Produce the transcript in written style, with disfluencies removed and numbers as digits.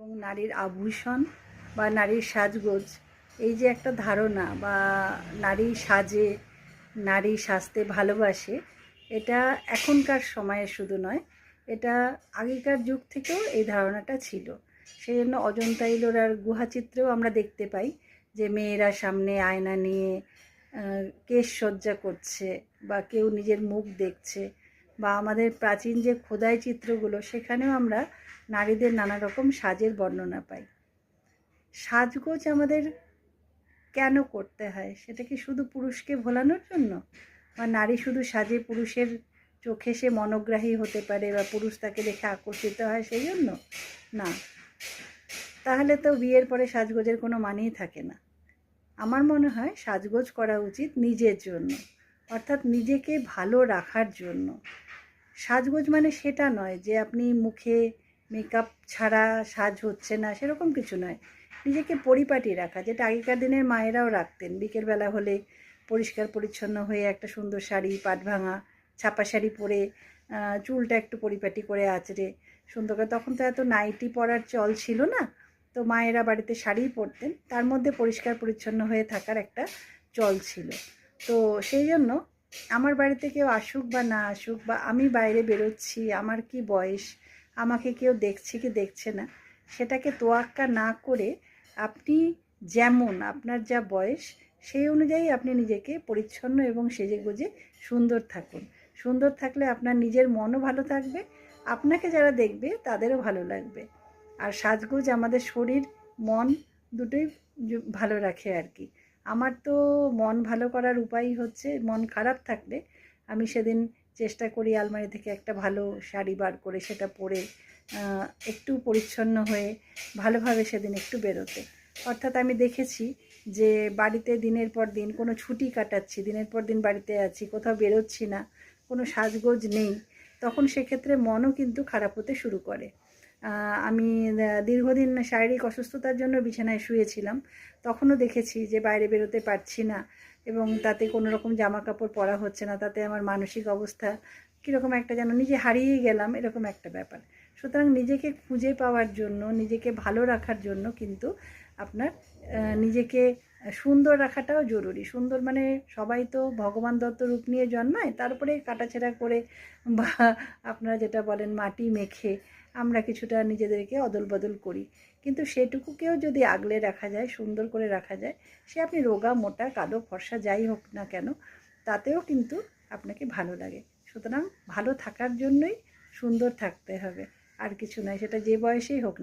এবং নারীর আভূষণ বা নারীর সাজগোজ, এই যে একটা ধারণা বা নারী সাজে, নারী সাজতে ভালোবাসে, এটা এখনকার সময়ে শুধু নয়, এটা আগেকার যুগ থেকেও এই ধারণাটা ছিল। সেই জন্য অজন্তা ইলোরার গুহাচিত্রেও আমরা দেখতে পাই যে মেয়েরা সামনে আয়না নিয়ে কেশ সজ্জা করছে বা কেউ নিজের মুখ দেখছে, বা আমাদের প্রাচীন যে খোদাই চিত্রগুলো সেখানেও আমরা নারীদের নানা রকম সাজের বর্ণনা পাই। সাজগোজ আমাদের কেন করতে হয়? সেটা কি শুধু পুরুষকে ভোলানোর জন্য, বা নারী শুধু সাজে পুরুষের চোখে সে মনোগ্রাহী হতে পারে বা পুরুষ তাকে দেখে আকর্ষিত হয় সেই জন্য? না, তাহলে তো বিয়ের পরে সাজগোজের কোনো মানেই থাকে না। আমার মনে হয় সাজগোজ করা উচিত নিজের জন্য, অর্থাৎ নিজেকে ভালো রাখার জন্য। সাজগোজ মানে সেটা নয় যে আপনি মুখে মেকআপ ছাড়া সাজ হচ্ছে না, সেরকম কিছু নয়। নিজেকে পরিপাটি রাখা, যেটা আগেকার দিনের মায়েরাও রাখতেন। বিকেলবেলা হলে পরিষ্কার পরিচ্ছন্ন হয়ে একটা সুন্দর শাড়ি, পাট ভাঙা ছাপা শাড়ি পরে চুলটা একটু পরিপাটি করে আঁচড়ে সুন্দর করে, তখন তো এত নাইটি পরার চল ছিল না, তো মায়েরা বাড়িতে শাড়িই পরতেন, তার মধ্যে পরিষ্কার পরিচ্ছন্ন হয়ে থাকার একটা চল ছিল। তো সেই জন্য আমার বাড়িতে কেউ আসুক বা না আসুক, বা আমি বাইরে বেরোচ্ছি, আমার কি বয়স, আমাকে কেউ দেখছে কি দেখছে না, সেটাকে তোয়াক্কা না করে আপনি যেমন আপনার যা বয়স সেই অনুযায়ী আপনি নিজেকে পরিচ্ছন্ন এবং সেজেগুজে সুন্দর থাকুন। সুন্দর থাকলে আপনার নিজের মনও ভালো থাকবে, আপনাকে যারা দেখবে তাদেরও ভালো লাগবে। আর সাজগোজ আমাদের শরীর মন দুটোই ভালো রাখে আর কি। আমার তো মন ভালো করার উপায় হচ্ছে, মন খারাপ থাকলে আমি সেদিন চেষ্টা করি আলমারি থেকে একটা ভালো শাড়ি বার করে সেটা পরে একটু পরিচ্ছন্ন হয়ে ভালোভাবে সেদিন একটু বেরোতে। অর্থাৎ আমি দেখেছি যে বাড়িতে দিনের পর দিন কোনো ছুটি কাটাচ্ছি, দিনের পর দিন বাড়িতে আছি, কোথাও বেরোচ্ছি না, কোনো সাজগোজ নেই, তখন সেক্ষেত্রে মনও কিন্তু খারাপ হতে শুরু করে। আমি দীর্ঘদিন শারীরিক অসুস্থতার জন্য বিছানায় শুয়েছিলাম, তখনও দেখেছি যে বাইরে বেরোতে পারছি না এবং তাতে কোনো রকম জামা কাপড় পরা হচ্ছে না, তাতে আমার মানসিক অবস্থা কীরকম একটা যেন নিজে হারিয়ে গেলাম, এরকম একটা ব্যাপার। সুতরাং নিজেকে খুঁজে পাওয়ার জন্য, নিজেকে ভালো রাখার জন্য কিন্তু আপনার নিজেকে সুন্দর রাখাটাও জরুরি। সুন্দর মানে সবাই তো ভগবান দত্ত রূপ নিয়ে জন্মায়, তারপরে কাটাছেঁড়া করে বা আপনারা যেটা বলেন মাটি মেখে আমরা কিছুটা নিজেদেরকে অদল বদল করি, কিন্তু সেটুকুকেও যদি আগলে রাখা যায়, সুন্দর করে রাখা যায়, সে আপনি রোগা মোটা কালো ফর্সা যাই হোক না কেন, তাতেও কিন্তু আপনাকে ভালো লাগে। সুতরাং ভালো থাকার জন্যই সুন্দর থাকতে হবে, আর কিছু নয়, সেটা যে বয়সেই হোক না।